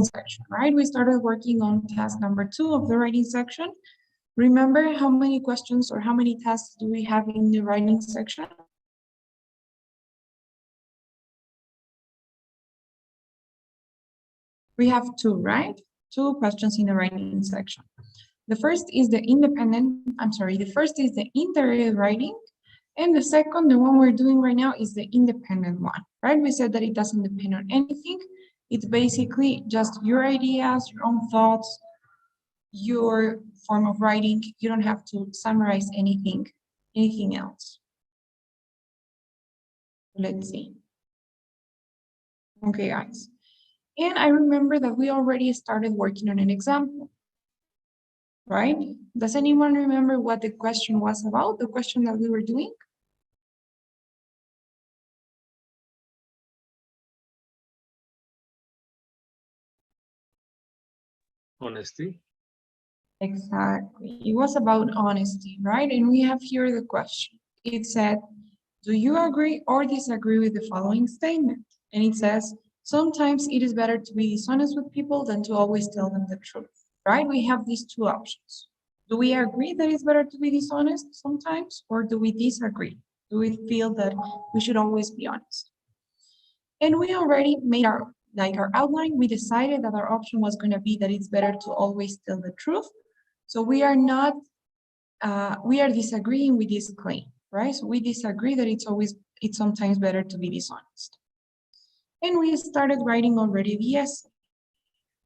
section, right? We started working on task number 2 of the writing section. Remember how many questions or how many tasks do we have in the writing section? We have 2, right? 2 questions in the writing section. The first is the first is the integrated writing, and the second, the one we're doing right now, is the independent one, right? We said that it doesn't depend on anything. It's basically just your ideas, your own thoughts, your form of writing. You don't have to summarize anything else. Let's see. Okay, guys. And I remember that we already started working on an example, right? Does anyone remember what the question was about, the question that we were doing? Honesty. Exactly. It was about honesty, right? And we have here the question. It said, do you agree or disagree with the following statement? And it says, sometimes it is better to be dishonest with people than to always tell them the truth, right? We have these 2 options. Do we agree that it's better to be dishonest sometimes, or do we disagree? Do we feel that we should always be honest? And we already made our outline. We decided that our option was going to be that it's better to always tell the truth. So we are not, we are disagreeing with this claim, right? So we disagree that it's sometimes better to be dishonest. And we started writing already the essay.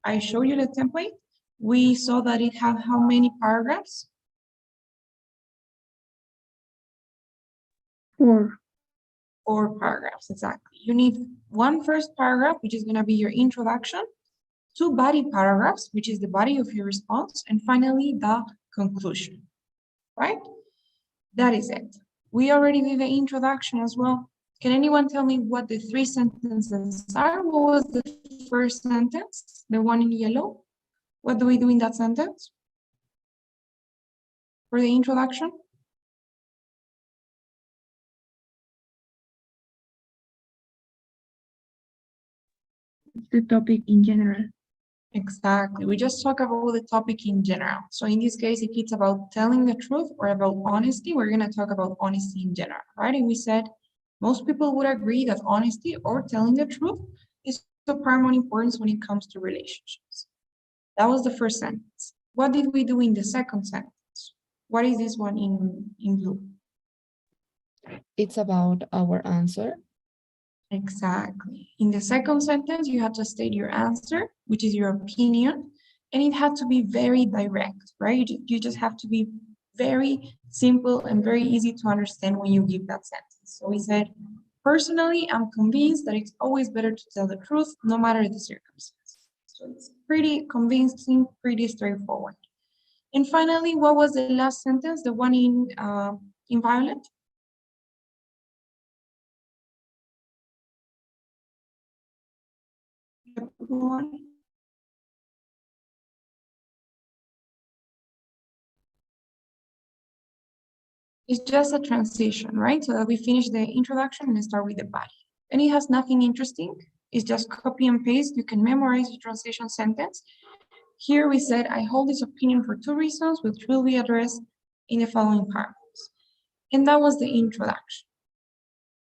I showed you the template. We saw that it had how many paragraphs? 4. 4 paragraphs, exactly. You need 1 first paragraph, which is going to be your introduction, 2 body paragraphs, which is the body of your response, and finally the conclusion, right? That is it. We already did the introduction as well. Can anyone tell me what the 3 sentences are? What was the first sentence, the one in yellow? What do we do in that sentence for the introduction? The topic in general. Exactly. We just talk about the topic in general. So in this case, if it's about telling the truth or about honesty, we're going to talk about honesty in general, right? And we said most people would agree that honesty or telling the truth is of paramount importance when it comes to relationships. That was the first sentence. What did we do in the second sentence? What is this one in blue? It's about our answer. Exactly. In the second sentence, you have to state your answer, which is your opinion, and it had to be very direct, right? You just have to be very simple and very easy to understand when you give that sentence. So we said, personally, I'm convinced that it's always better to tell the truth, no matter the circumstance. So it's pretty convincing, pretty straightforward. And finally, what was the last sentence? The one in violet? One. It's just a transition, right? So that we finish the introduction and start with the body. And it has nothing interesting. It's just copy and paste. You can memorize the transition sentence. Here we said, I hold this opinion for 2 reasons, which will be addressed in the following paragraphs. And that was the introduction.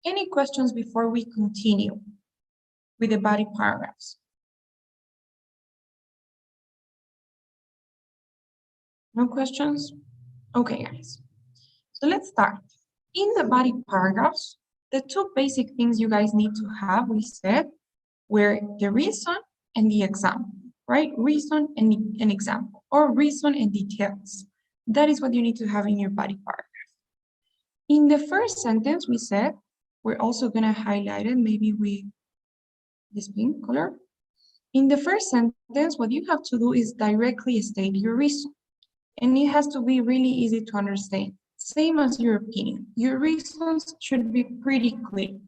Any questions before we continue with the body paragraphs? No questions? Okay, guys. So let's start. In the body paragraphs, the 2 basic things you guys need to have, we said, were the reason and the example, right? Reason and an example, or reason and details. That is what you need to have in your body paragraph. In the first sentence, we said, we're also going to highlight it, maybe with this pink color. In the first sentence, what you have to do is directly state your reason. And it has to be really easy to understand. Same as your opinion. Your reasons should be pretty clear.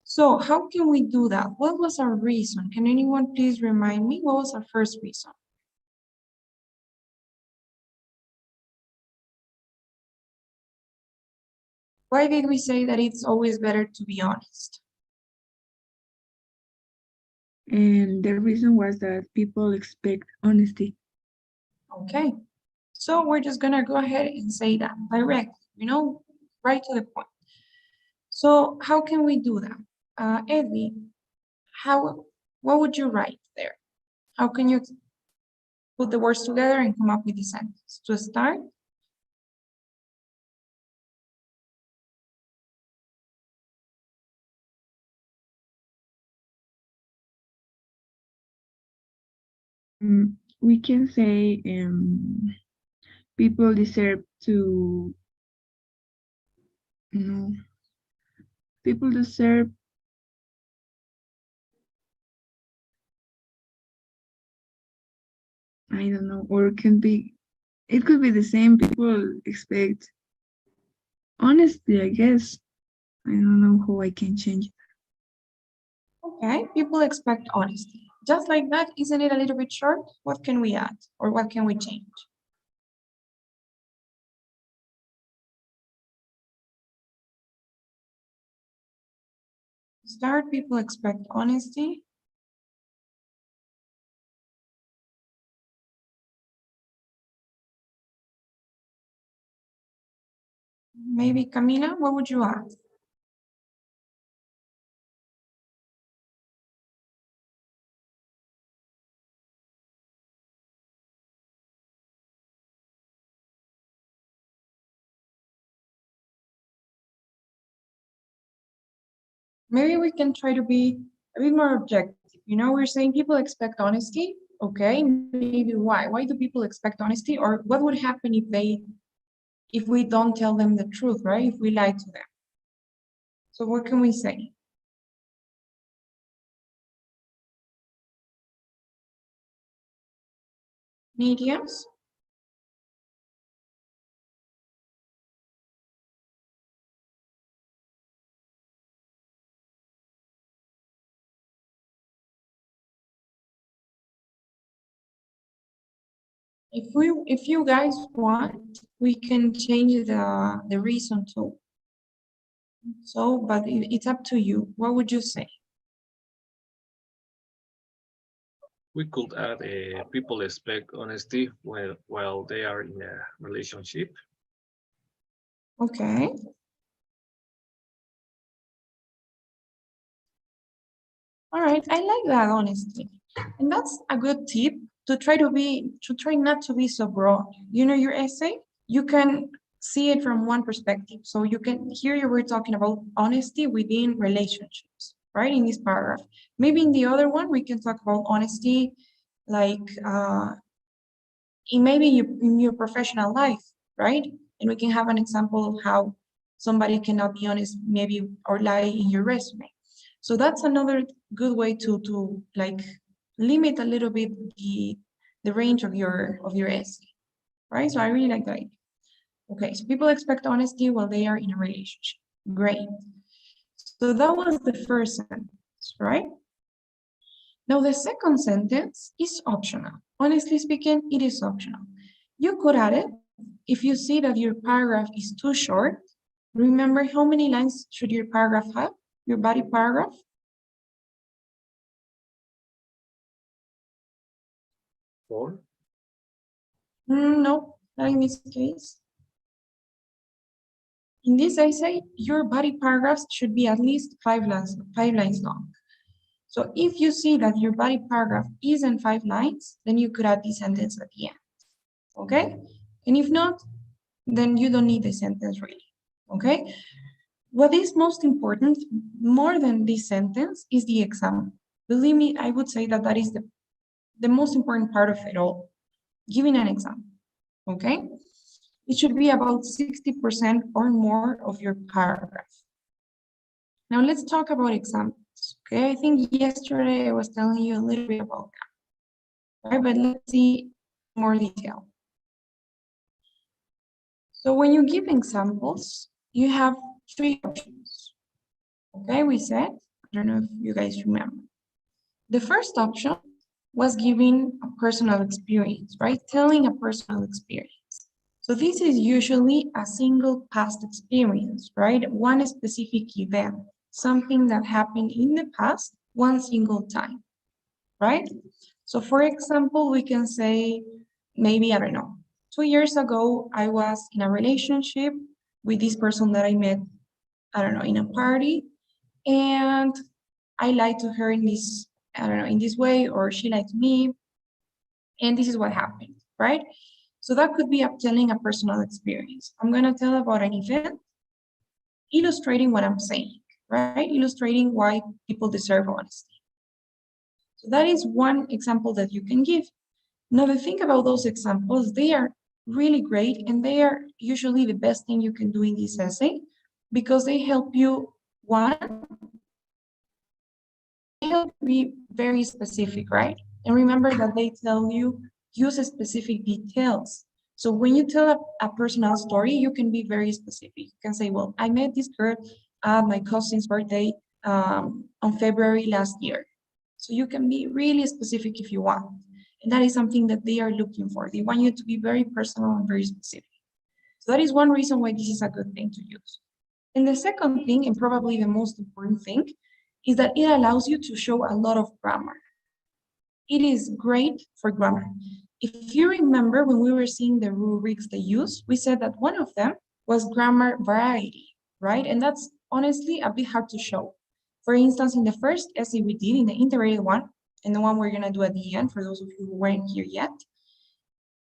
So how can we do that? What was our reason? Can anyone please remind me? What was our first reason? Why did we say that it's always better to be honest? And the reason was that people expect honesty. Okay, so we're just gonna go ahead and say that directly, right to the point. So how can we do that? Edie, what would you write there? How can you put the words together and come up with the sentence? To start, We can say people deserve to, people deserve, I don't know, or it could be the same. People expect honesty, I guess. I don't know how I can change it. okay, people expect honesty. Just like that, isn't it a little bit short? What can we add or what can we change? Start, people expect honesty. Maybe Camila, what would you add? Maybe we can try to be a bit more objective. We're saying people expect honesty. Okay, maybe why? Why do people expect honesty? Or what would happen if we don't tell them the truth, right? If we lie to them. So what can we say? Any ideas? If you guys want, we can change the reason too. So, but it's up to you. What would you say? We could add people expect honesty while they are in a relationship. Okay. All right, I like that honesty. And that's a good tip to try not to be so broad. Your essay, you can see it from one perspective. So here you were talking about honesty within relationships, right? In this paragraph. Maybe in the other one, we can talk about honesty like in your professional life, right? And we can have an example of how somebody cannot be honest, maybe, or lie in your resume. So that's another good way to like limit a little bit the range of your essay, right? So I really like that idea. Okay, so people expect honesty while they are in a relationship. Great. So that was the first sentence, right? Now the second sentence is optional. Honestly speaking, it is optional. You could add it if you see that your paragraph is too short. Remember how many lines should your paragraph have? Your body paragraph? 4. No, not in this case. In this essay, your body paragraphs should be at least 5 lines long. So if you see that your body paragraph isn't 5 lines, then you could add the sentence at the end. Okay? And if not, then you don't need the sentence really. Okay? What is most important, more than this sentence, is the example. Believe me, I would say that is the most important part of it all. Giving an example. Okay? It should be about 60% or more of your paragraph. Now let's talk about examples. Okay, I think yesterday I was telling you a little bit about that. Right, but let's see more detail. So when you give examples, you have 3 options. Okay, we said, I don't know if you guys remember. The first option was giving a personal experience, right? Telling a personal experience. So this is usually a single past experience, right? One specific event, something that happened in the past, one single time. right? So for example, we can say, maybe, I don't know, 2 years ago, I was in a relationship with this person that I met, I don't know, in a party, and I lied to her in this, I don't know, in this way, or she lied to me, and this is what happened, right? So that could be up telling a personal experience. I'm gonna tell about an event, illustrating what I'm saying, right? Illustrating why people deserve honesty. So that is one example that you can give. Now, the thing about those examples, they are really great, and they are usually the best thing you can do in this essay, because they help you, one, they help you be very specific, right? And remember that they tell you use specific details. So when you tell a personal story, you can be very specific. You can say, well, I met this girl at my cousin's birthday on February last year. So you can be really specific if you want. And that is something that they are looking for. They want you to be very personal and very specific. So that is one reason why this is a good thing to use. And the second thing, and probably the most important thing, is that it allows you to show a lot of grammar. It is great for grammar. If you remember when we were seeing the rubrics they use, we said that one of them was grammar variety, right? And that's honestly a bit hard to show. For instance, in the first essay we did, in the integrated one, and the one we're gonna do at the end, for those of you who weren't here yet,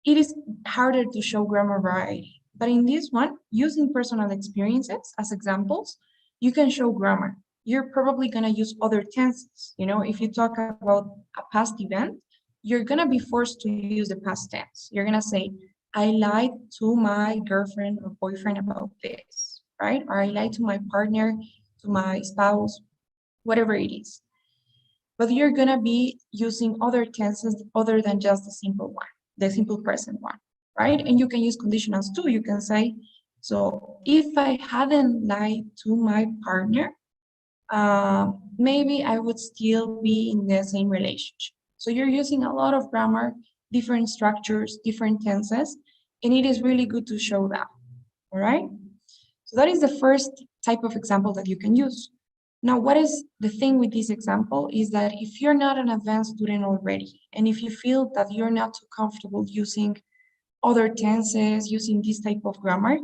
it is harder to show grammar variety. But in this one, using personal experiences as examples, you can show grammar. You're probably gonna use other tenses. You know, if you talk about a past event, you're gonna be forced to use the past tense. You're gonna say, I lied to my girlfriend or boyfriend about this, right? Or I lied to my partner, to my spouse, whatever it is. But you're gonna be using other tenses other than just the simple one, the simple present one, right? And you can use conditionals too. You can say, so if I hadn't lied to my partner, maybe I would still be in the same relationship. So you're using a lot of grammar, different structures, different tenses, and it is really good to show that, all right? So that is the first type of example that you can use. Now, what is the thing with this example is that if you're not an advanced student already, and if you feel that you're not too comfortable using other tenses, using this type of grammar,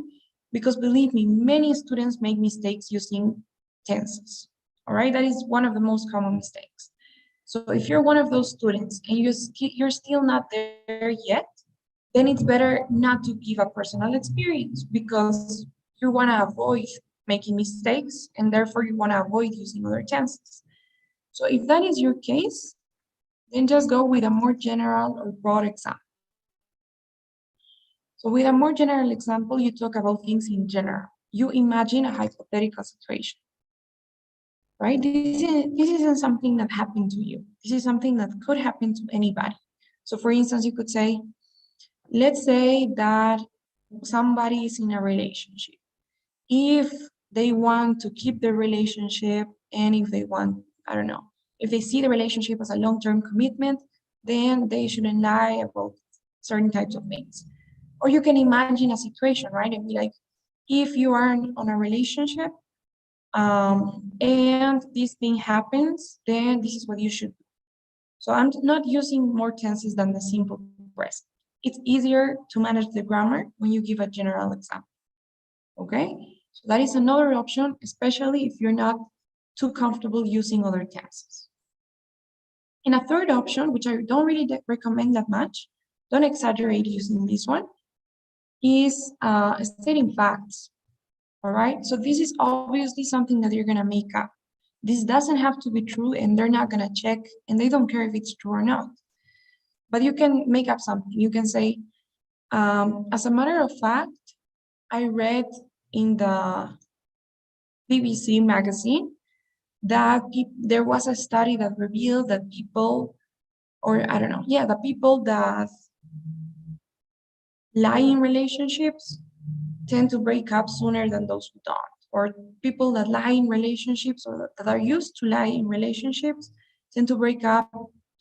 because believe me, many students make mistakes using tenses, all right? That is one of the most common mistakes. So if you're one of those students and you're still not there yet, then it's better not to give a personal experience, because you want to avoid making mistakes, and therefore you want to avoid using other tenses. So if that is your case, then just go with a more general or broad example. So with a more general example, you talk about things in general. You imagine a hypothetical situation, right? This isn't something that happened to you. This is something that could happen to anybody. So for instance, you could say, let's say that somebody is in a relationship. If they want to keep the relationship, and if they want, I don't know, if they see the relationship as a long-term commitment, then they shouldn't lie about certain types of things. Or you can imagine a situation, right? And be like, if you are on a relationship, and this thing happens, then this is what you should do. So I'm not using more tenses than the simple present. It's easier to manage the grammar when you give a general example, okay? So that is another option, especially if you're not too comfortable using other tenses. And a third option, which I don't really recommend that much, don't exaggerate using this one, is stating facts, all right? So this is obviously something that you're gonna make up. This doesn't have to be true, and they're not gonna check, and they don't care if it's true or not. But you can make up something. You can say, as a matter of fact, I read in the BBC magazine that there was a study that revealed that people, or I don't know, yeah, the people that lie in relationships tend to break up sooner than those who don't. Or people that lie in relationships, or that are used to lie in relationships, tend to break up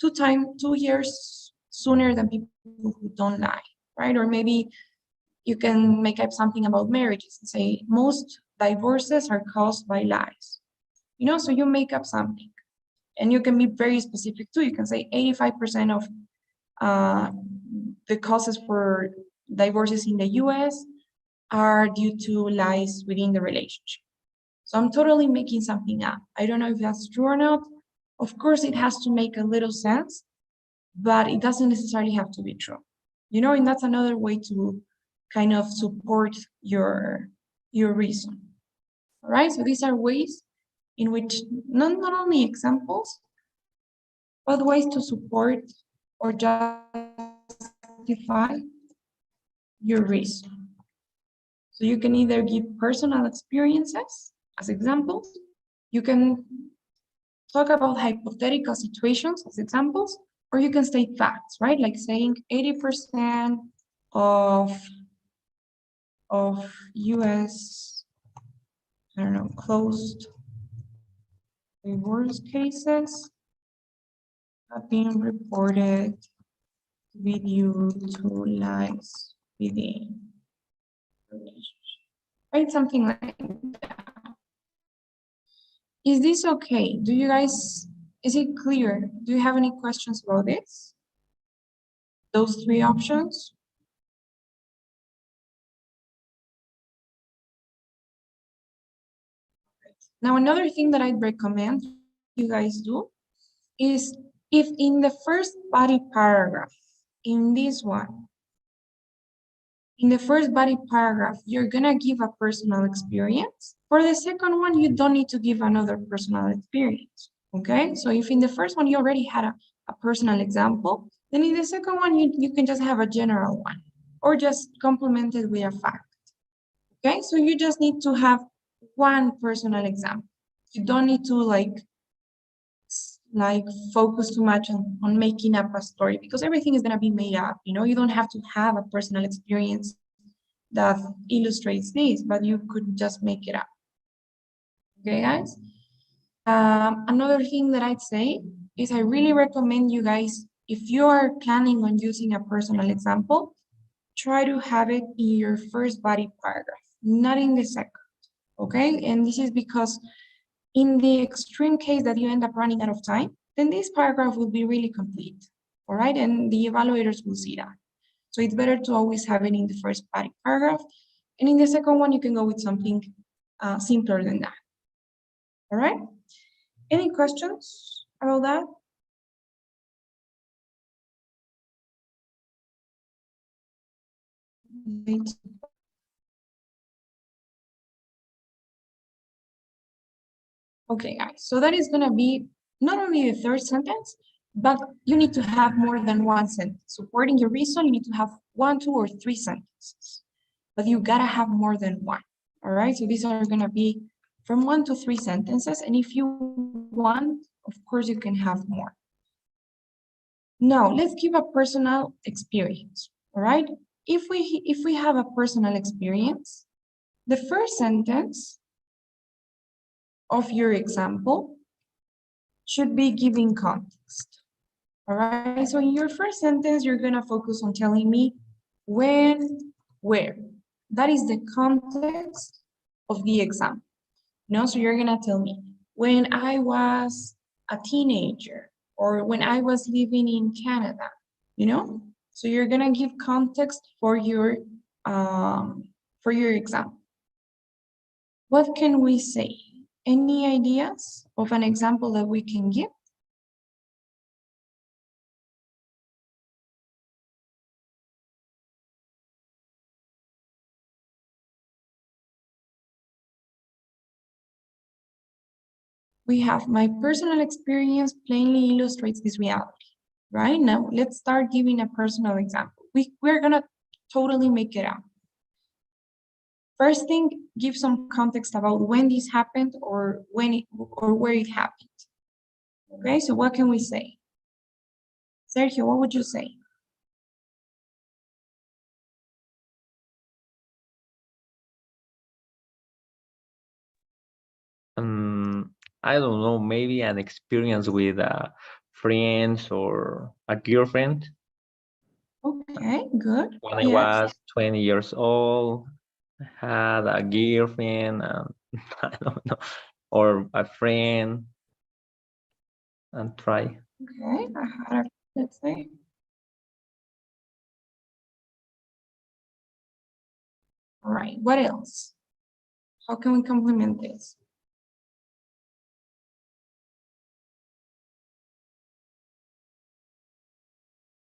2 years sooner than people who don't lie, right? Or maybe you can make up something about marriages and say most divorces are caused by lies. You know, so you make up something. And you can be very specific too. You can say 85% of the causes for divorces in the US are due to lies within the relationship. So I'm totally making something up. I don't know if that's true or not. Of course, it has to make a little sense, but it doesn't necessarily have to be true. You know, and that's another way to kind of support your reason. All right, so these are ways in which not only examples, but ways to support or justify your reason. So you can either give personal experiences as examples, you can talk about hypothetical situations as examples, or you can state facts, right? Like saying 80% of US, I don't know, closed divorce cases have been reported to be due to lies within relationship, right? Something like that. Is this okay? Do you guys, is it clear? Do you have any questions about this? Those three options? Now, another thing that I'd recommend you guys do is if in the first body paragraph, in this one, in the first body paragraph, you're gonna give a personal experience. For the second one, you don't need to give another personal experience, okay? So if in the first one you already had a personal example, then in the second one, you can just have a general one or just complement it with a fact, okay? So you just need to have one personal example. You don't need to like focus too much on making up a story because everything is going to be made up. You know, you don't have to have a personal experience that illustrates this, but you could just make it up. Okay, guys? Another thing that I'd say is I really recommend you guys, if you are planning on using a personal example, try to have it in your first body paragraph, not in the second. Okay, and this is because in the extreme case that you end up running out of time, then this paragraph will be really complete, all right? And the evaluators will see that. So it's better to always have it in the first body paragraph. And in the second one, you can go with something simpler than that, all right? Any questions about that? Okay, guys, so that is gonna be not only the third sentence, but you need to have more than one sentence. Supporting your reason, you need to have 1, 2, or 3 sentences, but you gotta have more than one, all right? So these are gonna be from 1 to 3 sentences, and if you want, of course, you can have more. Now, let's give a personal experience, all right? If we have a personal experience, the first sentence of your example should be giving context. All right, so in your first sentence, you're gonna focus on telling me when, where. That is the context of the example. No, so you're gonna tell me when I was a teenager or when I was living in Canada, you know? So you're gonna give context for your example. What can we say? Any ideas of an example that we can give? We have my personal experience plainly illustrates this reality, right? Now, let's start giving a personal example. We're gonna totally make it up. First thing, give some context about when this happened or or where it happened. Okay, so what can we say? Sergio, what would you say? I don't know, maybe an experience with friends or a girlfriend. Okay, good. When I Yes. was 20 years old, I had a girlfriend, I don't know, or a friend. and try. Okay, I had a, let's say. All right, what else? How can we complement this?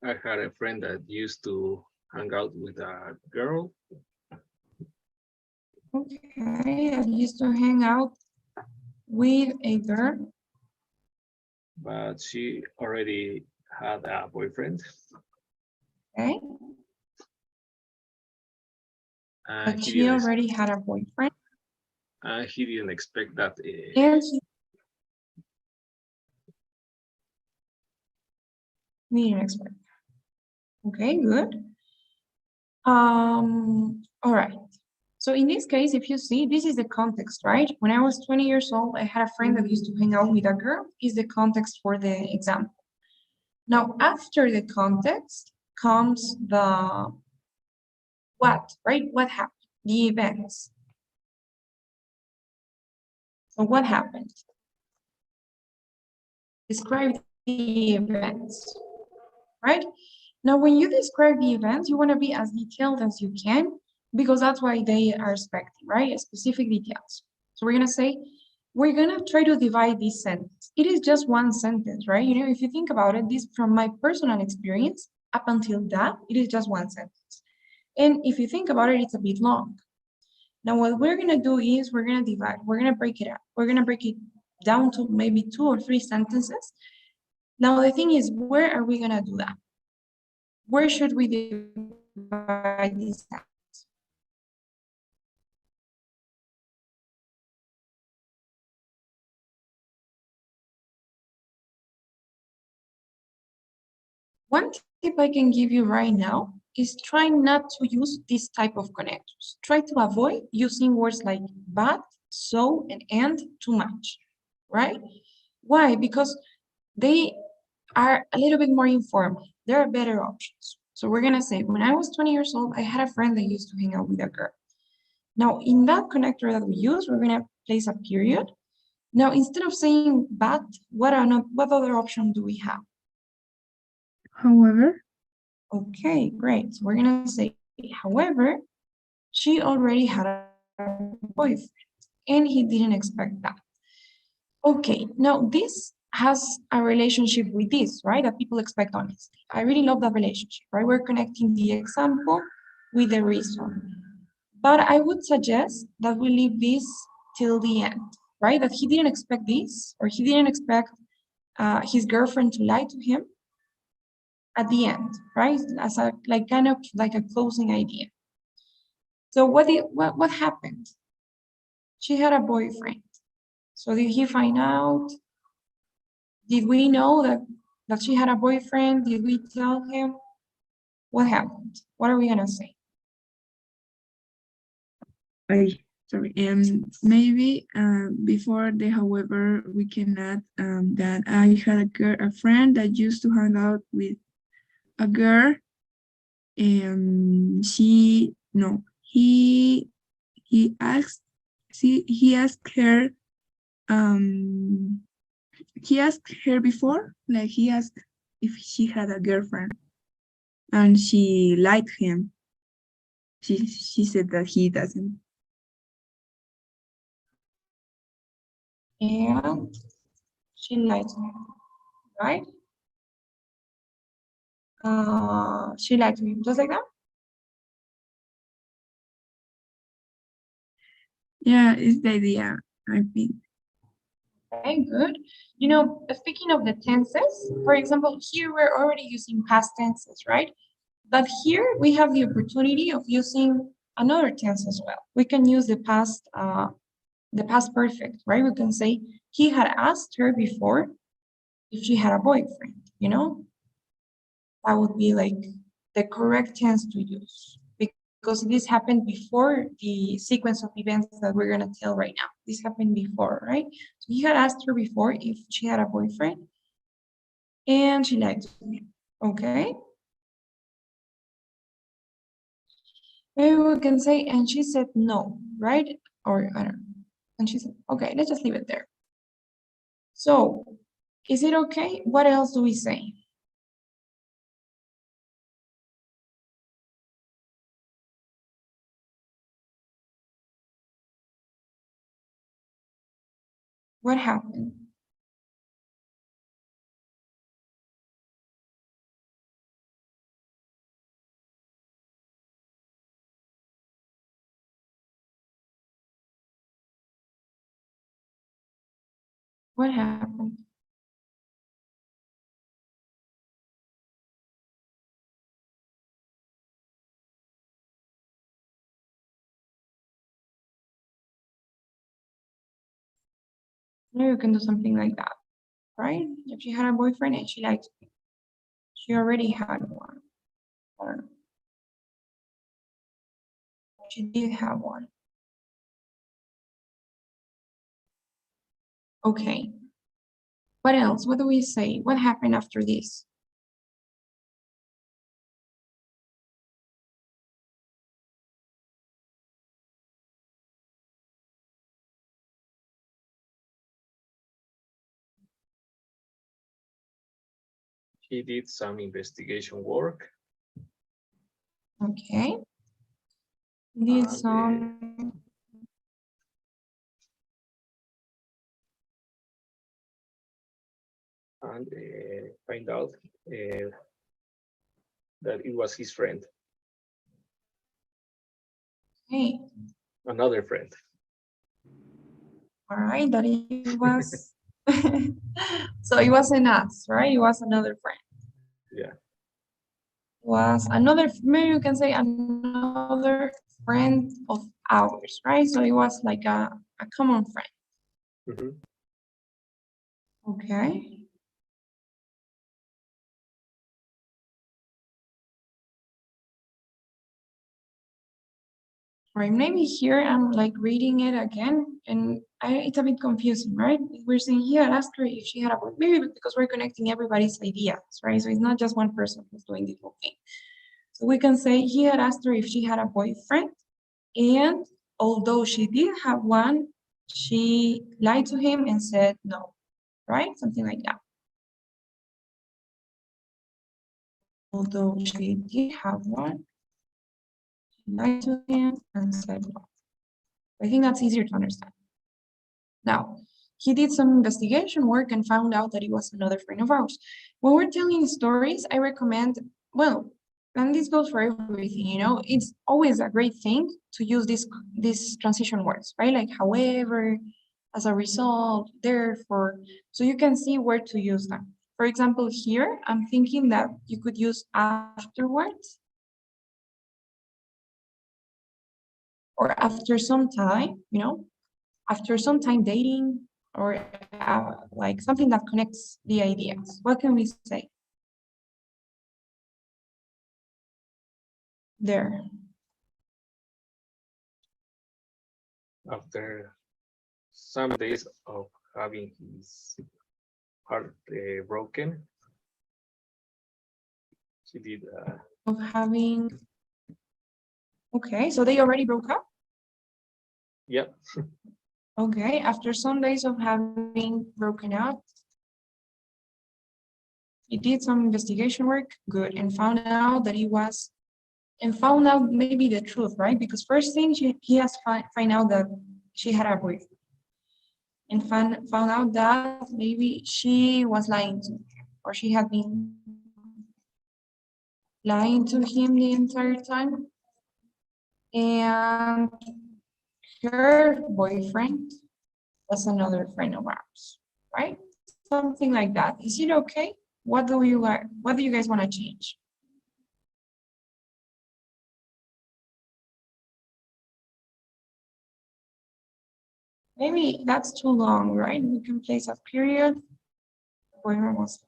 I had a friend that used to hang out with a girl, Okay, I used to hang out with a girl. but she already had a boyfriend. Okay, And but he she didn't, already had a boyfriend. he didn't expect that. And she didn't expect. Okay, good. All right. So in this case, if you see, this is the context, right? When I was 20 years old, I had a friend that used to hang out with a girl, is the context for the example. Now, after the context comes the what, right? What happened? The events. So what happened? Describe the events, right? Now, when you describe the events, you want to be as detailed as you can because that's why they are expecting, right? Specific details. So we're going to say, we're going to try to divide this sentence. It is just one sentence, right? You know, if you think about it, this from my personal experience up until that, it is just one sentence. And if you think about it, it's a bit long. Now, what we're going to do is we're going to divide, we're going to break it up. We're going to break it down to maybe 2 or 3 sentences. Now, the thing is, where are we going to do that? Where should we divide this up? One tip I can give you right now is try not to use this type of connectors. Try to avoid using words like but, so, and too much, right? Why? Because they are a little bit more informal. There are better options. So we're gonna say, when I was 20 years old, I had a friend that used to hang out with a girl. Now, in that connector that we use, we're gonna place a period. Now, instead of saying but, what other option do we have? However, Okay, great. So we're gonna say, however, she already had a boyfriend and he didn't expect that. Okay, now this has a relationship with this, right? That people expect honesty. I really love that relationship, right? We're connecting the example with the reason. But I would suggest that we leave this till the end, right? That he didn't expect this, or he didn't expect his girlfriend to lie to him at the end, right? As a like kind of like a closing idea. So what happened? She had a boyfriend. So did he find out? Did we know that she had a boyfriend? Did we tell him? What happened? What are we gonna say? I sorry. Maybe before the however we can add that I had a friend that used to hang out with a girl, and he asked her um he asked her before, like he asked if she had a girlfriend, and she lied to him. She said that he doesn't. And she lied to him, right? She lied to him, just like that? Yeah, it's the idea, I think. Okay, good. You know, speaking of the tenses, for example, here we're already using past tenses, right? But here we have the opportunity of using another tense as well. We can use the past perfect, right? We can say he had asked her before if she had a boyfriend, you know? That would be like the correct tense to use because this happened before the sequence of events that we're gonna tell right now. This happened before, right? So he had asked her before if she had a boyfriend and she lied to him, okay? Maybe we can say, and she said no, right? Or I don't know. And she said, okay, let's just leave it there. So Is it okay? What else do we say? What happened? What happened? Maybe you can do something like that, right? If she had a boyfriend and she liked him, she already had one. I don't know. She did have one. Okay. What else? What do we say? What happened after this? He did some investigation work. Okay. Did And, some and find out that it was his friend, hey, another friend. all right, that it was so it wasn't us, right? It was another friend. Yeah. Was another, maybe you can say another friend of ours, right? So it was like a common friend. Mhm. Okay. Right, maybe here I'm like reading it again and it's a bit confusing, right? We're saying he had asked her if she had a boy, maybe because we're connecting everybody's ideas, right? So it's not just one person who's doing this whole thing. So we can say he had asked her if she had a boyfriend, and although she did have one, she lied to him and said no, right? Something like that. Although she did have one, she lied to him and said no. I think that's easier to understand. Now, he did some investigation work and found out that it was another friend of ours. When we're telling stories, I recommend, well, and this goes for everything, you know, it's always a great thing to use these transition words, right? Like however, as a result, therefore, so you can see where to use them. For example, here, I'm thinking that you could use afterwards or after some time, you know, after some time dating or like something that connects the ideas. What can we say? There. After some days of having his heart broken, he did. Of having, okay, so they already broke up? Yeah. Okay, after some days of having broken up, he did some investigation work, good, and found out that he was, and found out maybe the truth, right? Because first thing he has to find out that she had a boyfriend. And found out that maybe she was lying to him, or she had been lying to him the entire time. And her boyfriend was another friend of ours, right? Something like that. Is it okay? What do you guys want to change? Maybe that's too long, right? We can place a period. Boyfriend was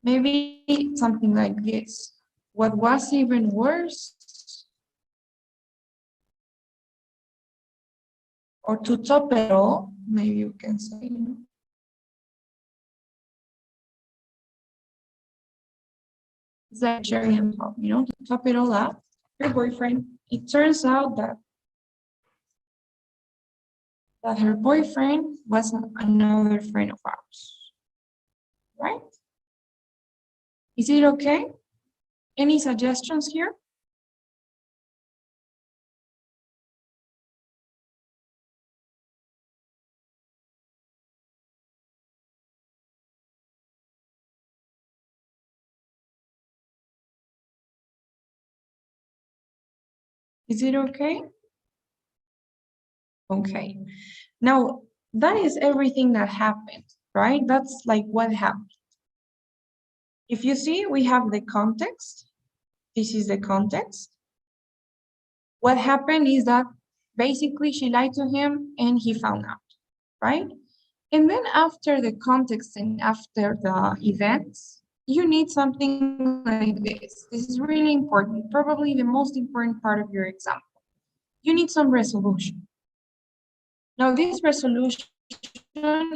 maybe something like this. What was even worse, or to top it all, maybe you can say, you know, it's like cherry on top, you know, to top it all up, your boyfriend, it turns out that that her boyfriend was another friend of ours, right? Is it okay? Any suggestions here? Is it okay? Okay. Now, that is everything that happened, right? That's like what happened. If you see, we have the context. This is the context. What happened is that basically she lied to him and he found out, right? And then after the context and after the events, you need something like this. This is really important, probably the most important part of your example. You need some resolution. Now, this resolution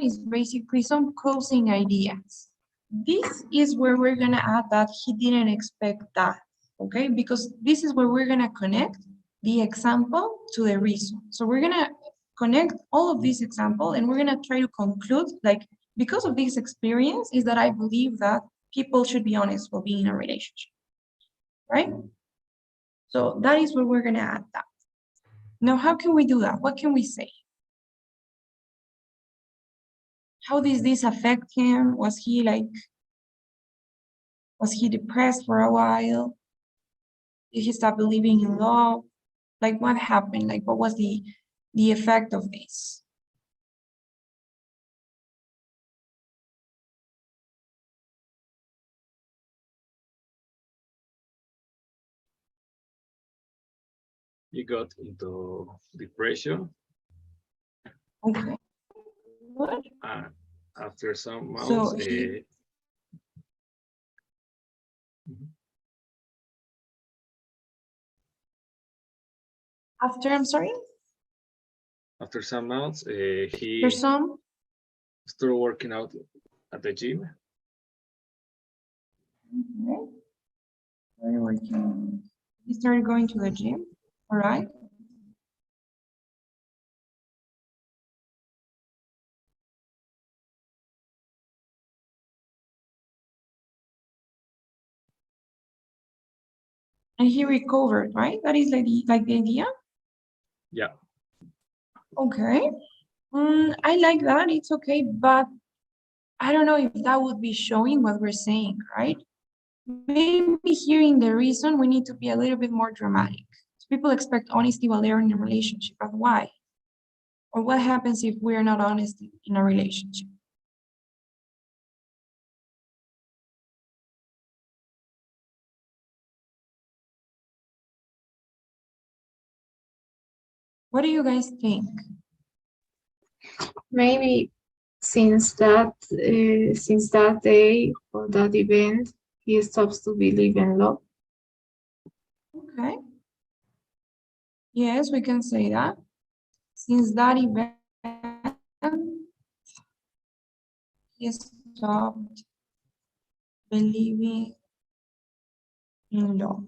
is basically some closing ideas. This is where we're gonna add that he didn't expect that, okay? Because this is where we're gonna connect the example to the reason. So we're gonna connect all of these example and we're gonna try to conclude, like, because of this experience is that I believe that people should be honest while being in a relationship, right? So that is where we're gonna add that. Now, how can we do that? What can we say? How does this affect him? Was he depressed for a while? Did he stop believing in love? Like what happened? Like what was the effect of this? He got into depression. Okay. Good. After some months, So he, after, I'm sorry, after some months, he there's some, started working out at the gym. okay. Very working. He started going to the gym, all right? And he recovered, right? That is like the idea? Yeah. Okay. I like that, it's okay, but I don't know if that would be showing what we're saying, right? Maybe hearing the reason, we need to be a little bit more dramatic. So people expect honesty while they're in a relationship, but why? Or what happens if we're not honest in a relationship? What do you guys think? Maybe since that day or that event, he stops to believe in love. Okay. Yes, we can say that. Since that event, he stopped believing in love.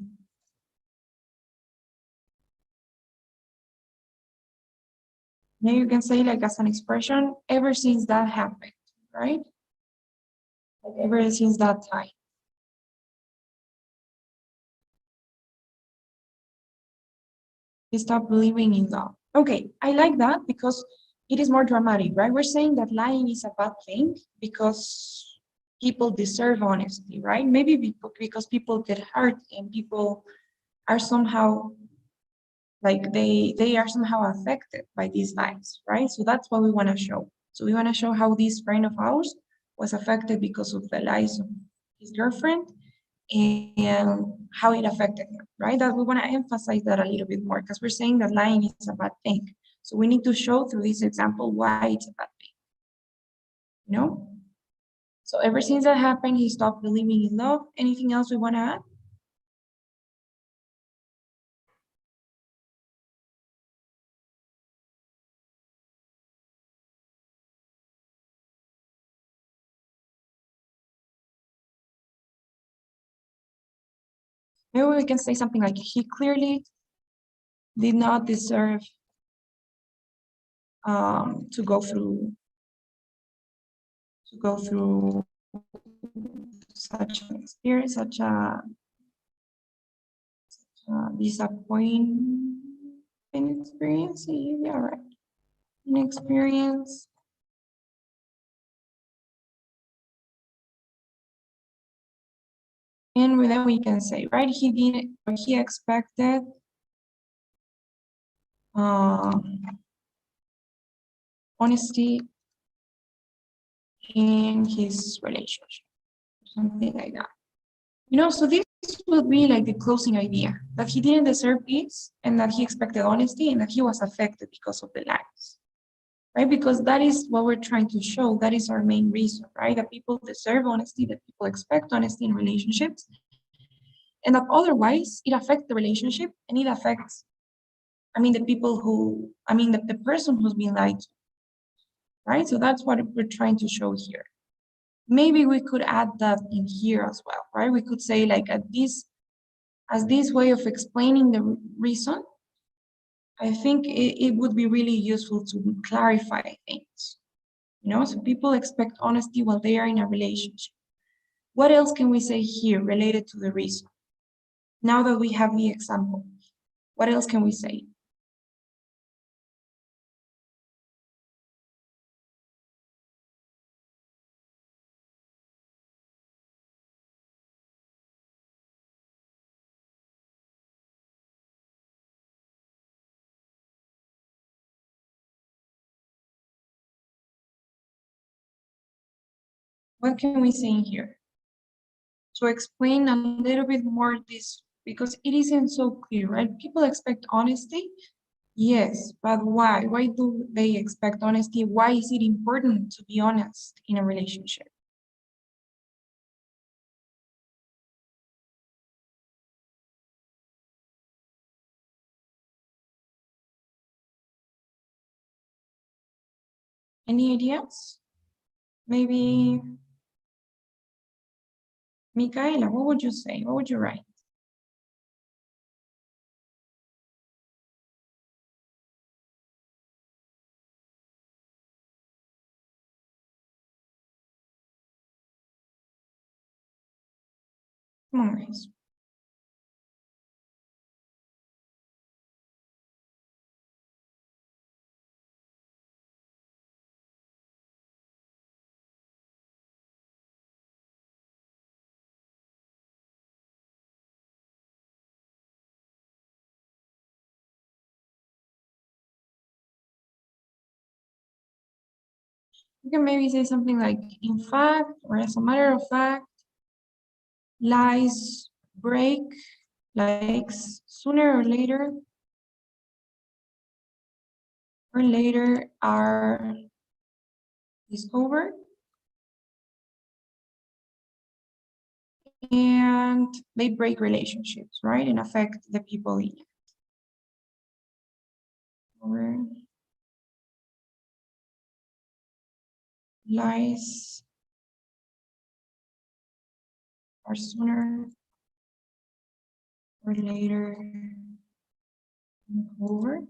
Now you can say like as an expression, ever since that happened, right? Like ever since that time. He stopped believing in love. Okay, I like that because it is more dramatic, right? We're saying that lying is a bad thing because people deserve honesty, right? Maybe because people get hurt and people are somehow like they are somehow affected by these lies, right? So that's what we want to show. So we want to show how this friend of ours was affected because of the lies of his girlfriend and how it affected him, right? That we want to emphasize that a little bit more because we're saying that lying is a bad thing. So we need to show through this example why it's a bad thing, you know? So ever since that happened, he stopped believing in love. Anything else we want to add? Maybe we can say something like he clearly did not deserve to go through such an experience, such a disappointing experience. Yeah, right. An experience. And then we can say, right, he didn't, or he expected honesty in his relationship, something like that. You know, so this would be like the closing idea, that he didn't deserve peace and that he expected honesty and that he was affected because of the lies, right? Because that is what we're trying to show. That is our main reason, right? That people deserve honesty, that people expect honesty in relationships, and that otherwise it affects the relationship and it affects, the people who, the person who's being lied to, right? So that's what we're trying to show here. Maybe we could add that in here as well, right? We could say like as this way of explaining the reason, I think it would be really useful to clarify things, you know? So people expect honesty while they are in a relationship. What else can we say here related to the reason? Now that we have the example, what else can we say? What can we say in here? To explain a little bit more this, because it isn't so clear, right? People expect honesty, yes, but why? Why do they expect honesty? Why is it important to be honest in a relationship? Any ideas? Maybe Micaela, what would you say? What would you write? Come on, guys. You can maybe say something like, in fact, or as a matter of fact, lies break, like sooner or later are discovered, and they break relationships, right? And affect the people in it. Or lies are sooner or later uncovered.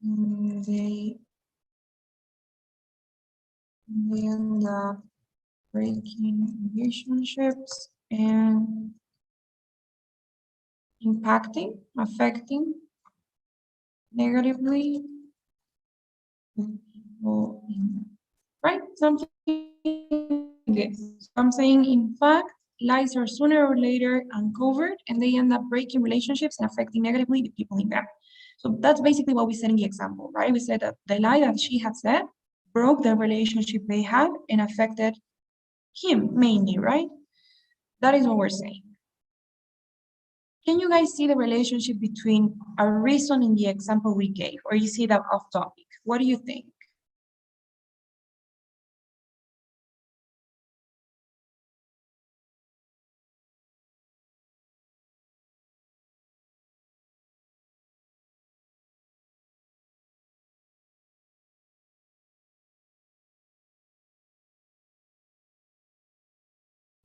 And they end up breaking relationships and affecting negatively the people in, right? Something like this. So I'm saying, in fact, lies are sooner or later uncovered and they end up breaking relationships and affecting negatively the people in them. So that's basically what we said in the example, right? We said that the lie that she had said broke the relationship they had and affected him mainly, right? That is what we're saying. Can you guys see the relationship between a reason in the example we gave, or you see that off topic? What do you think?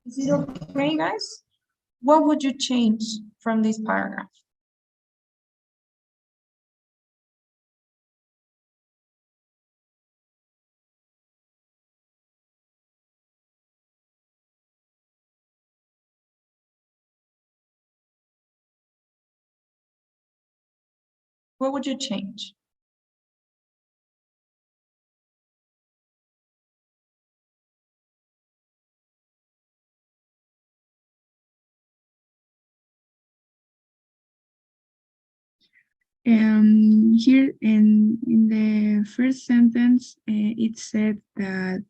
Is it okay, guys? What would you change from this paragraph? What would you change? Here in the first sentence, it said that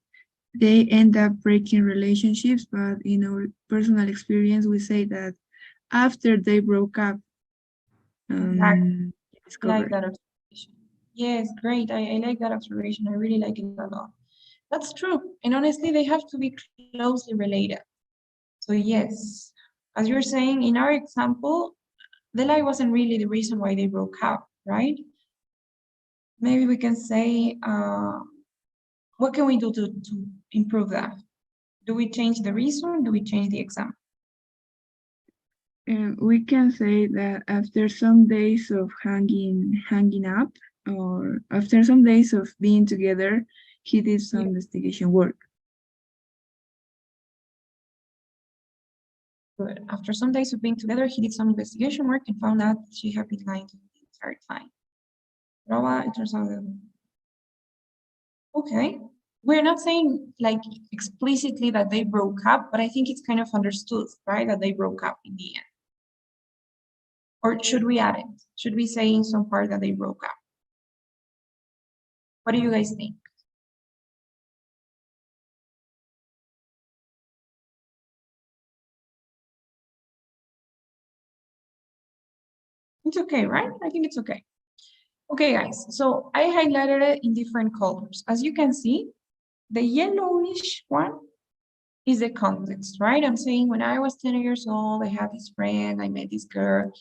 they end up breaking relationships, but in our personal experience, we say that after they broke up, it's I like correct. that observation. Yes, great. I like that observation. I really like it a lot. That's true. And honestly, they have to be closely related. So yes, as you're saying, in our example, the lie wasn't really the reason why they broke up, right? Maybe we can say, what can we do to improve that? Do we change the reason? Do we change the example? We can say that after some days of hanging up, or after some days of being together, he did some investigation work. Good. After some days of being together, he did some investigation work and found out she had been lying to him the entire time. Roba, it turns out that. Okay. We're not saying like explicitly that they broke up, but I think it's kind of understood, right? That they broke up in the end. Or should we add it? Should we say in some part that they broke up? What do you guys think? It's okay, right? I think it's okay. Okay, guys, so I highlighted it in different colors. As you can see, the yellowish one is the context, right? I'm saying when I was 10 years old, I had this friend, I met this girl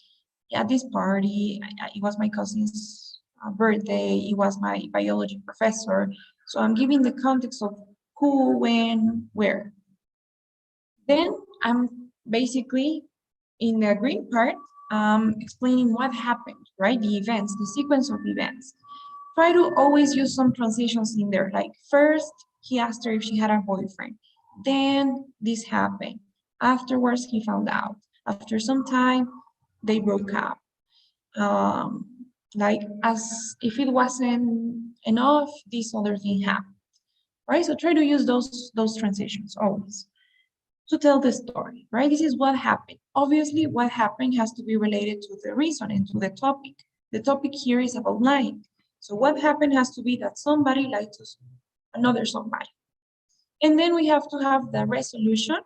at this party. It was my cousin's birthday. It was my biology professor. So I'm giving the context of who, when, where. Then I'm basically in the green part, explaining what happened, right? The events, the sequence of events. Try to always use some transitions in there. Like first, he asked her if she had a boyfriend. Then this happened. Afterwards, he found out. After some time, they broke up. Like as if it wasn't enough, this other thing happened. Right? So try to use those transitions always to tell the story, right? This is what happened. Obviously, what happened has to be related to the reason and to the topic. The topic here is about lying. So what happened has to be that somebody lied to another somebody. And then we have to have the resolution,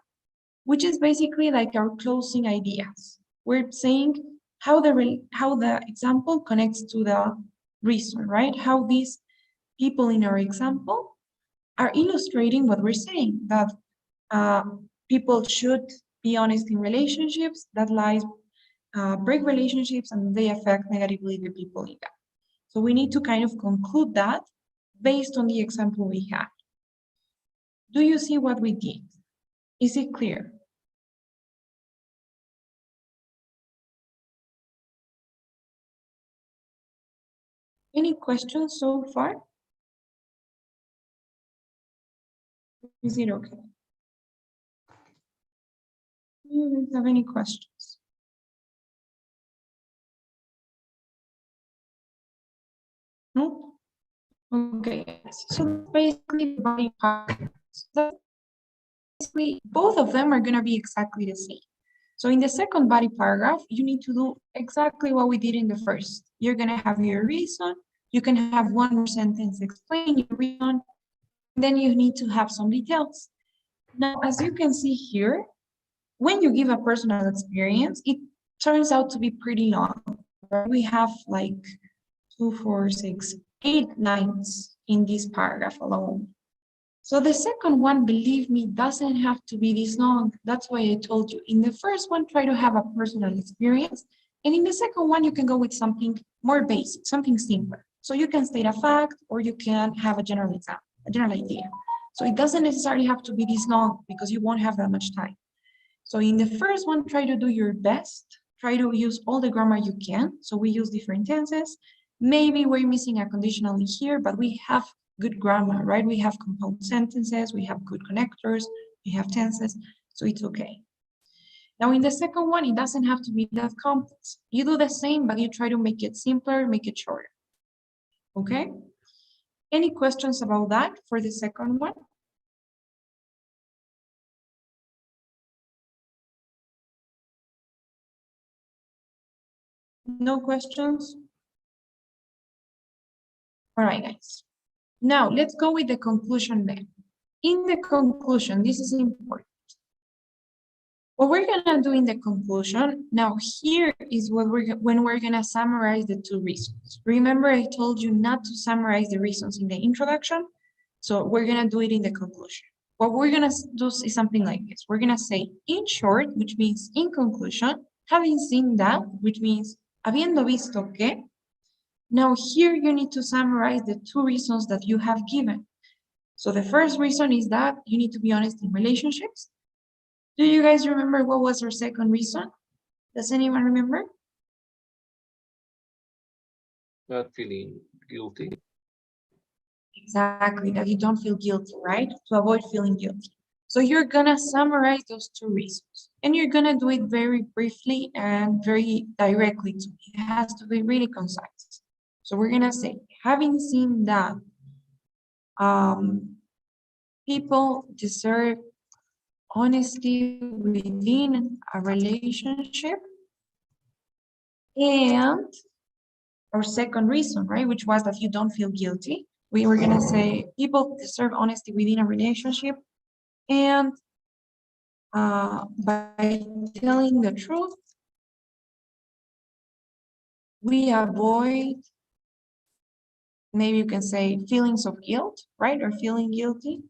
which is basically like our closing ideas. We're saying how the example connects to the reason, right? How these people in our example are illustrating what we're saying, that uh, people should be honest in relationships, that lies break relationships and they affect negatively the people in that. So we need to kind of conclude that based on the example we had. Do you see what we did? Is it clear? Any questions so far? Is it okay? Do you have any questions? No? Okay, so basically the body parts. Basically, both of them are going to be exactly the same. So in the second body paragraph, you need to do exactly what we did in the first. You're going to have your reason. You can have one more sentence explaining your reason. Then you need to have some details. Now, as you can see here, when you give a personal experience, it turns out to be pretty long. Right? We have like 2, 4, 6, 8 lines in this paragraph alone. So the second one, believe me, doesn't have to be this long. That's why I told you. In the first one, try to have a personal experience. And in the second one, you can go with something more basic, something simpler. So you can state a fact or you can have a general example, a general idea. So it doesn't necessarily have to be this long because you won't have that much time. So in the first one, try to do your best. Try to use all the grammar you can. So we use different tenses. Maybe we're missing a conditional in here, but we have good grammar, right? We have compound sentences, we have good connectors, we have tenses, so it's okay. Now in the second one, it doesn't have to be that complex. You do the same, but you try to make it simpler, make it shorter. Okay? Any questions about that for the second one? No questions? All right, guys. Now let's go with the conclusion then. In the conclusion, this is important. What we're gonna do in the conclusion, now here is what when we're gonna summarize the two reasons. Remember I told you not to summarize the reasons in the introduction, so we're gonna do it in the conclusion. What we're gonna do is something like this. We're gonna say in short, which means in conclusion, having seen that, which means habiendo visto que. Now here you need to summarize the two reasons that you have given. So the first reason is that you need to be honest in relationships. Do you guys remember what was our second reason? Does anyone remember? Not feeling guilty. Exactly, that you don't feel guilty, right? To avoid feeling guilty. So you're gonna summarize those two reasons and you're gonna do it very briefly and very directly to me. It has to be really concise. So we're gonna say, having seen that people deserve honesty within a relationship, and our second reason, right, which was that you don't feel guilty. We were gonna say people deserve honesty within a relationship, and by telling the truth, we avoid, maybe you can say feelings of guilt, right, or feeling guilty.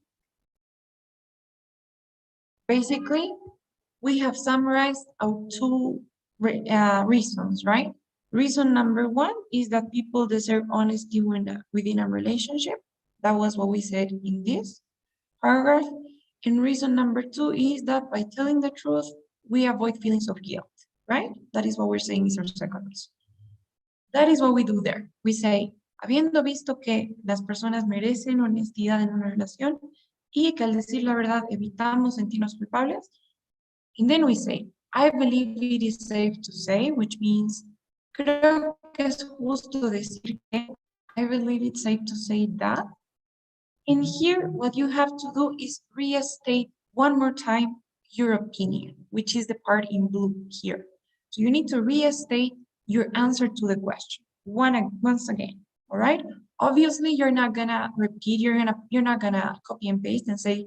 Basically, we have summarized our two reasons, right? Reason number one is that people deserve honesty within a relationship. That was what we said in this paragraph. And reason number two is that by telling the truth, we avoid feelings of guilt, right? That is what we're saying is our second reason. That is what we do there. We say, habiendo visto que las personas merecen honestidad en una relación y que al decir la verdad evitamos sentirnos culpables. And then we say, I believe it is safe to say, which means, creo que es justo decir que, I believe it's safe to say that. And here, what you have to do is restate one more time your opinion, which is the part in blue here. So you need to restate your answer to the question once again, all right? Obviously, you're not gonna repeat, you're not gonna copy and paste and say,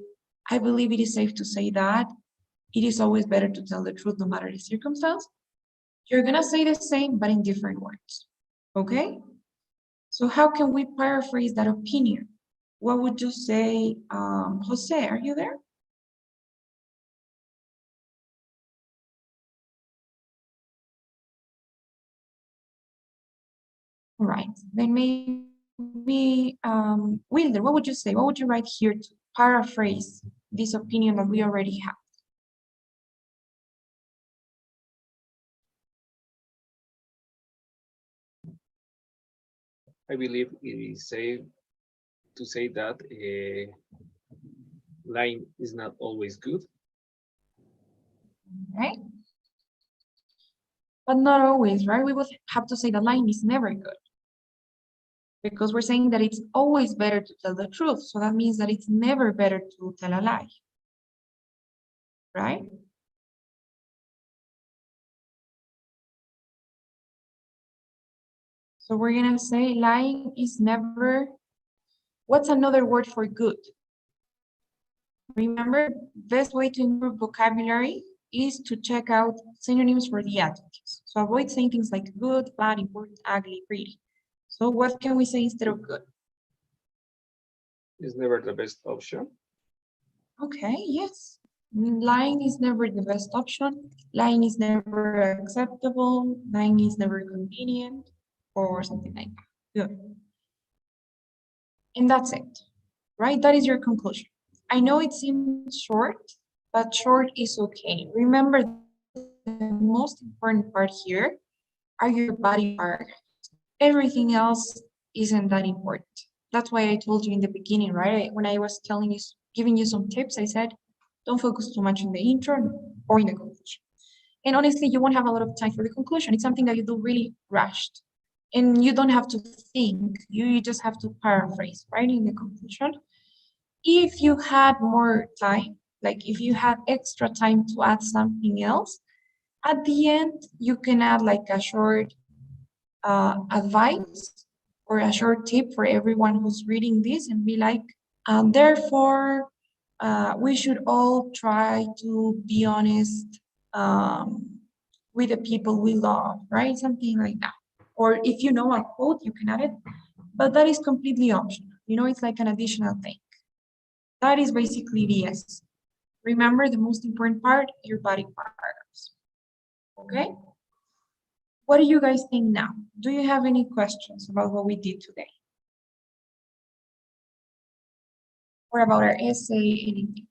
I believe it is safe to say that. It is always better to tell the truth no matter the circumstance. You're gonna say the same, but in different words, okay? So how can we paraphrase that opinion? What would you say, Jose, are you there? All right, then maybe, Wilder, what would you say? What would you write here to paraphrase this opinion that we already have? I believe it is safe to say that lying is not always good. Right? But not always, right? We would have to say the lying is never good. Because we're saying that it's always better to tell the truth. So that means that it's never better to tell a lie. Right? So we're gonna say lying is never, what's another word for good? Remember, best way to improve vocabulary is to check out synonyms for the adjectives. So avoid saying things like good, bad, important, ugly, pretty. So what can we say instead of good? It's never the best option. Okay, yes. I mean, lying is never the best option. Lying is never acceptable. Lying is never convenient or something like that. Good. And that's it, right? That is your conclusion. I know it seems short, but short is okay. Remember, the most important part here are your body paragraphs. Everything else isn't that important. That's why I told you in the beginning, right? When I was telling you, giving you some tips, I said, don't focus too much on the intro or in the conclusion. And honestly, you won't have a lot of time for the conclusion. It's something that you do really rushed. And you don't have to think, you just have to paraphrase, right, in the conclusion. If you had more time, like if you had extra time to add something else, at the end, you can add like a short advice or a short tip for everyone who's reading this and be like, therefore, we should all try to be honest with the people we love, right? Something like that. Or if you know a quote, you can add it, but that is completely optional. You know, it's like an additional thing. That is basically the essence. Remember the most important part, your body parts. Okay? What do you guys think now? Do you have any questions about what we did today? Or about our essay, anything?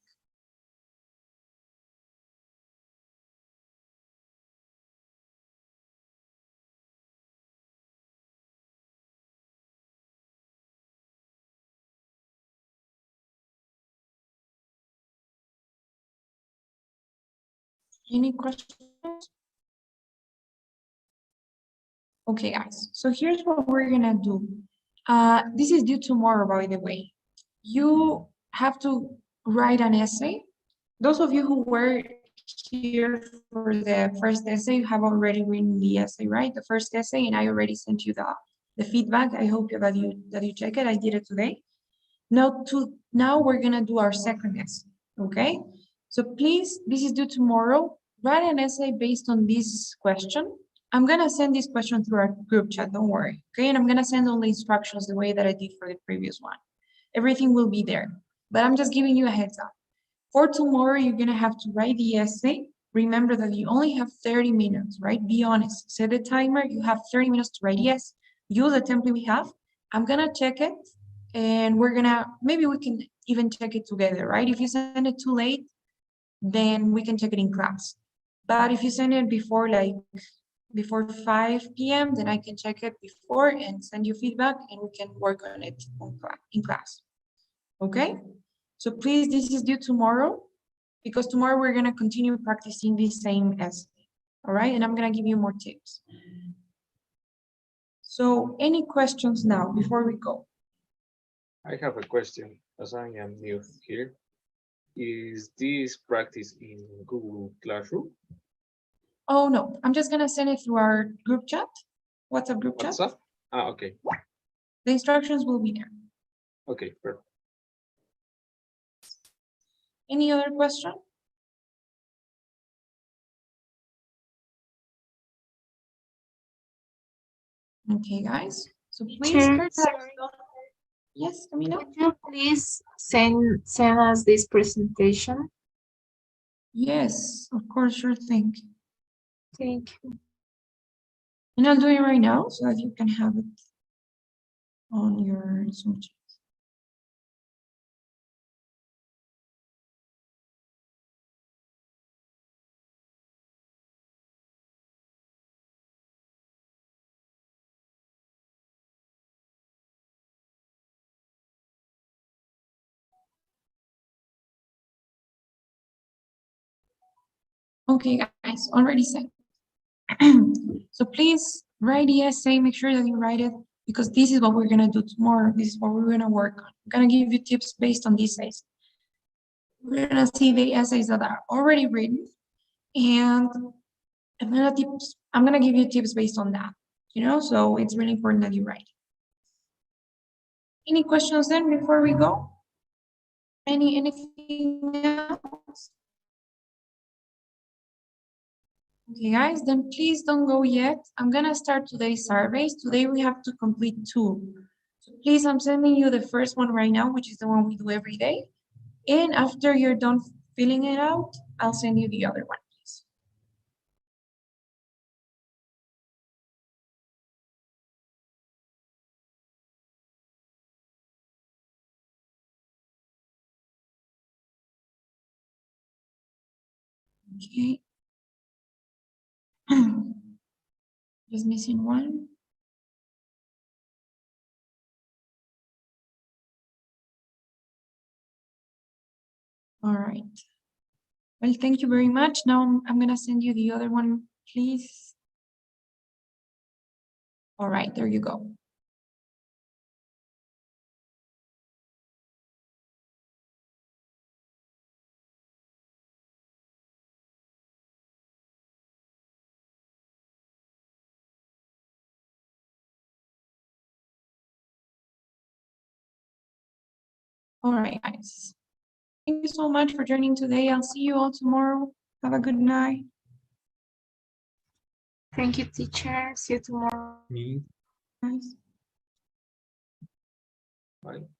Any questions? Okay, guys, so here's what we're gonna do. This is due tomorrow, by the way. You have to write an essay. Those of you who were here for the first essay have already written the essay, right? The first essay, and I already sent you the feedback. I hope that you check it. I did it today. Now we're gonna do our second essay, okay? So please, this is due tomorrow. Write an essay based on this question. I'm gonna send this question through our group chat, don't worry, okay? And I'm gonna send all the instructions the way that I did for the previous one. Everything will be there, but I'm just giving you a heads up. For tomorrow, you're gonna have to write the essay. Remember that you only have 30 minutes, right? Be honest, set a timer, you have 30 minutes to write yes. Use the template we have. I'm gonna check it and maybe we can even check it together, right? If you send it too late, then we can check it in class. But if you send it before 5 p.m., then I can check it before and send you feedback and we can work on it in class. Okay? So please, this is due tomorrow because tomorrow we're gonna continue practicing the same essay. All right, and I'm gonna give you more tips. So any questions now before we go? I have a question, as I am new here. Is this practice in Google Classroom? Oh no, I'm just gonna send it through our group chat. WhatsApp group chat. WhatsApp? Ah, okay. The instructions will be there. Okay, perfect. Any other question? Okay, guys. So please, Chair, sorry. yes, Camila. Could you please send us this presentation? Yes, of course, sure thing. Thank you. And I'll do it right now so that you can have it on your Zoom chat. Okay, guys, already sent. So please write the essay, make sure that you write it because this is what we're gonna do tomorrow. This is what we're gonna work on. I'm gonna give you tips based on these essays. We're gonna see the essays that are already written and I'm gonna give you tips based on that, so it's really important that you write. Any questions then before we go? Anything else? Okay, guys, then please don't go yet. I'm gonna start today's surveys. Today we have to complete 2. So please, I'm sending you the first one right now, which is the one we do every day. And after you're done filling it out, I'll send you the other one, please. Okay. Just missing one. All right. Well, thank you very much. Now I'm gonna send you the other one, please. All right, there you go. All right, guys. Thank you so much for joining today. I'll see you all tomorrow. Have a good night. Thank you, teacher. See you tomorrow. Me, Guys. bye.